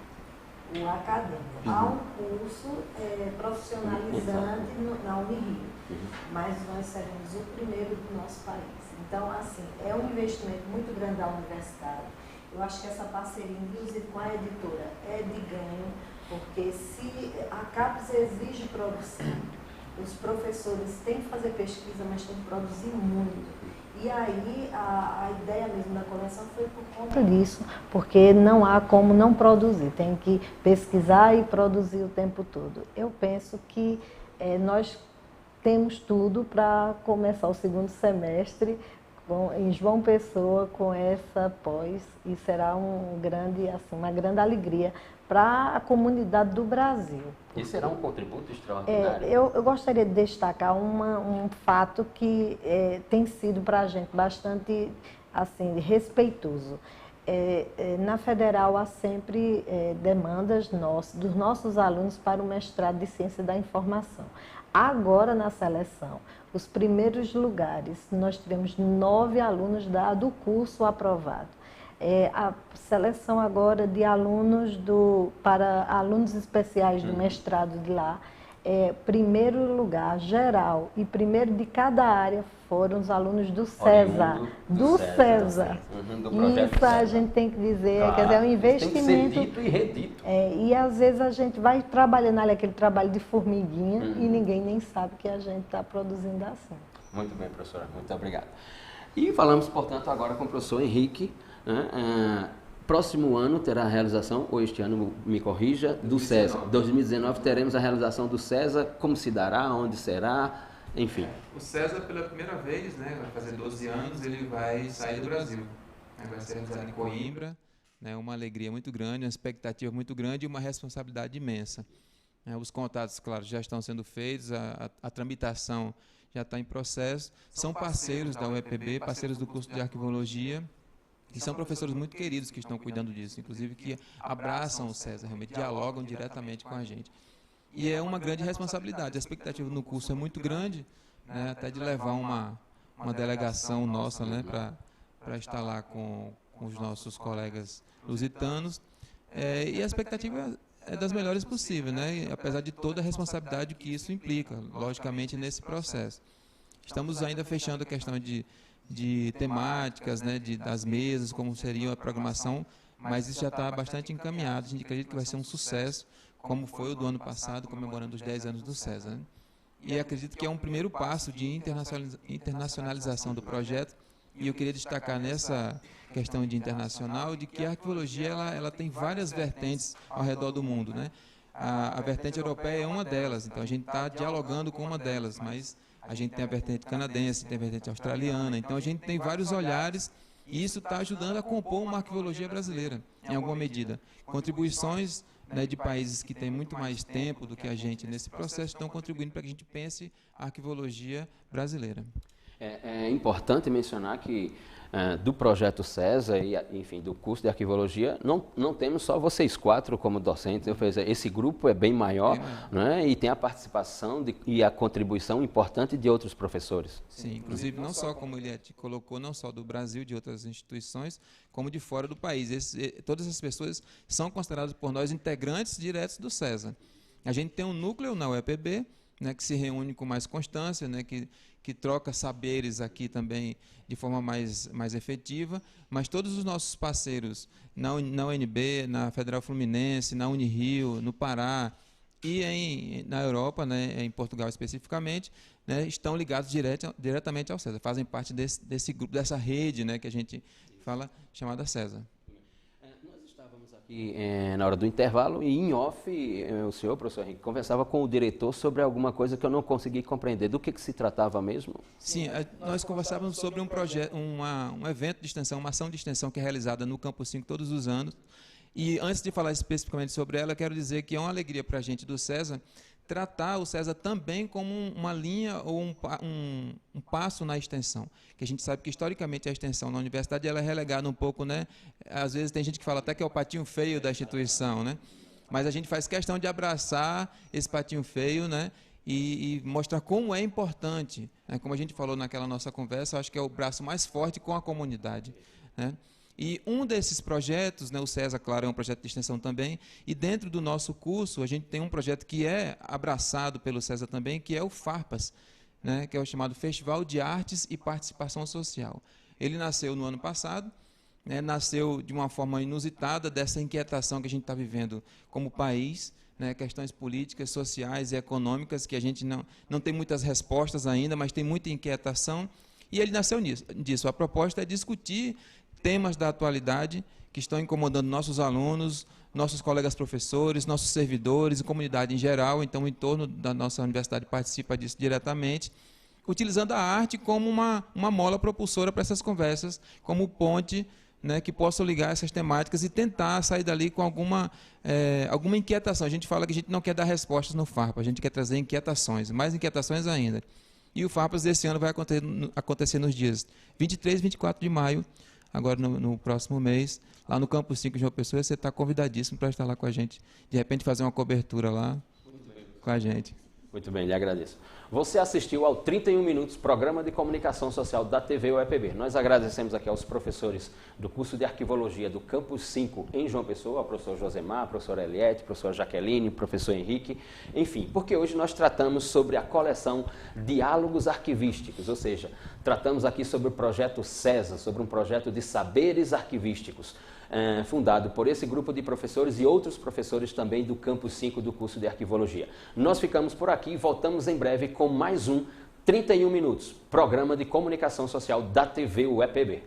o acadêmico. Há um curso profissionalizante na Unirio, mas nós seremos o primeiro do nosso país. Então, assim, é um investimento muito grande da universidade. Eu acho que essa parceria, inclusive com a editora, é de ganho, porque se a CAPES exige produção, os professores têm que fazer pesquisa, mas têm que produzir muito. E aí, a ideia mesmo da coleção foi por conta disso, porque não há como não produzir, tem que pesquisar e produzir o tempo todo. Eu penso que nós temos tudo para começar o segundo semestre em João Pessoa com essa pós, e será uma grande alegria para a comunidade do Brasil. E será um contributo extraordinário? Eu gostaria de destacar um fato que tem sido para a gente bastante assim, respeitoso. Na Federal há sempre demandas dos nossos alunos para o mestrado de Ciência da Informação. Agora, na seleção, os primeiros lugares, nós tivemos 9 alunos do curso aprovado. A seleção agora de alunos para alunos especiais do mestrado de lá, primeiro lugar geral e primeiro de cada área foram os alunos do César. Do César. Isso a gente tem que dizer, claro, quer dizer, é um investimento. Tem que ser dito e redito. E às vezes a gente vai trabalhando ali aquele trabalho de formiguinha e ninguém nem sabe que a gente está produzindo assim. Muito bem, professora, muito obrigado. E falamos, portanto, agora com o professor Henrique. Próximo ano terá a realização, ou este ano, me corrija, do César. 2019 teremos a realização do César. Como se dará, onde será, enfim. O César, pela primeira vez, né, vai fazer 12 anos, ele vai sair do Brasil. Vai ser realizado em Coimbra, né, uma alegria muito grande, uma expectativa muito grande e uma responsabilidade imensa. Os contatos, claro, já estão sendo feitos, a tramitação já está em processo. São parceiros da UEPB, parceiros do curso de Arquivologia, e são professores muito queridos que estão cuidando disso, inclusive que abraçam o César, realmente dialogam diretamente com a gente. E é uma grande responsabilidade, a expectativa no curso é muito grande, né, até de levar uma delegação nossa, né, para estar lá com os nossos colegas lusitanos, e a expectativa é das melhores possíveis, né? Apesar de toda a responsabilidade que isso implica, logicamente, nesse processo. Estamos ainda fechando a questão de temáticas, né, das mesas, como seria a programação, mas isso já está bastante encaminhado. A gente acredita que vai ser um sucesso, como foi o do ano passado, comemorando os 10 anos do César, né? E acredito que é um primeiro passo de internacionalização do projeto. E eu queria destacar nessa questão de internacional, de que a arqueologia ela tem várias vertentes ao redor do mundo, né? A vertente europeia é uma delas, então a gente está dialogando com uma delas, mas a gente tem a vertente canadense, tem a vertente australiana, então a gente tem vários olhares e isso está ajudando a compor uma arqueologia brasileira, em alguma medida. Contribuições, né, de países que têm muito mais tempo do que a gente nesse processo estão contribuindo para que a gente pense a arqueologia brasileira. É importante mencionar que do projeto César e, enfim, do curso de arquivologia, não temos só vocês 4 como docentes. Esse grupo é bem maior, né? E tem a participação e a contribuição importante de outros professores. Sim, inclusive não só, como ele colocou, não só do Brasil, de outras instituições, como de fora do país. Todas essas pessoas são consideradas por nós integrantes diretos do César. A gente tem um núcleo na UEPB, né, que se reúne com mais constância, né, que troca saberes aqui também de forma mais efetiva, mas todos os nossos parceiros na UNB, na Federal Fluminense, na Unirio, no Pará e na Europa, né, em Portugal especificamente, né, estão ligados diretamente ao César, fazem parte desse grupo, dessa rede, né, que a gente fala, chamada César. E, na hora do intervalo, e em off, o senhor, professor Henrique, conversava com o diretor sobre alguma coisa que eu não consegui compreender. Do que se tratava mesmo? Sim, nós conversávamos sobre um projeto, um evento de extensão, uma ação de extensão que é realizada no Campus 5 todos os anos. E antes de falar especificamente sobre ela, quero dizer que é uma alegria para a gente do César tratar o César também como uma linha ou um passo na extensão. Que a gente sabe que, historicamente, a extensão na universidade ela é relegada um pouco, né? Às vezes tem gente que fala até que é o patinho feio da instituição, né? Mas a gente faz questão de abraçar esse patinho feio, né? E mostrar como é importante, né? Como a gente falou naquela nossa conversa, acho que é o braço mais forte com a comunidade, né? E um desses projetos, né, o César, claro, é um projeto de extensão também, e dentro do nosso curso a gente tem um projeto que é abraçado pelo César também, que é o FARPAS, né, que é o chamado Festival de Artes e Participação Social. Ele nasceu no ano passado, né, nasceu de uma forma inusitada dessa inquietação que a gente está vivendo como país, né, questões políticas, sociais e econômicas, que a gente não tem muitas respostas ainda, mas tem muita inquietação, e ele nasceu disso. A proposta é discutir temas da atualidade que estão incomodando nossos alunos, nossos colegas professores, nossos servidores e comunidade em geral. Então, o entorno da nossa universidade participa disso diretamente, utilizando a arte como uma mola propulsora para essas conversas, como ponte, né, que possa ligar essas temáticas e tentar sair dali com alguma inquietação. A gente fala que a gente não quer dar respostas no FARPAS, a gente quer trazer inquietações, mais inquietações ainda. E o FARPAS desse ano vai acontecer nos dias 23 e 24 de maio, agora no próximo mês, lá no Campus 5 de João Pessoa. Você está convidadíssimo para estar lá com a gente, de repente fazer uma cobertura lá com a gente. Muito bem, lhe agradeço. Você assistiu ao 31 Minutos, programa de comunicação social da TV UEPB. Nós agradecemos aqui aos professores do curso de Arquivologia do Campus 5 em João Pessoa, ao professor Josemar, professora Eliette, professora Jaqueline, professor Henrique, enfim, porque hoje nós tratamos sobre a coleção Diálogos Arquivísticos, ou seja, tratamos aqui sobre o projeto César, sobre um projeto de saberes arquivísticos, fundado por esse grupo de professores e outros professores também do Campus 5 do curso de Arquivologia. Nós ficamos por aqui e voltamos em breve com mais um 31 Minutos, programa de comunicação social da TV UEPB.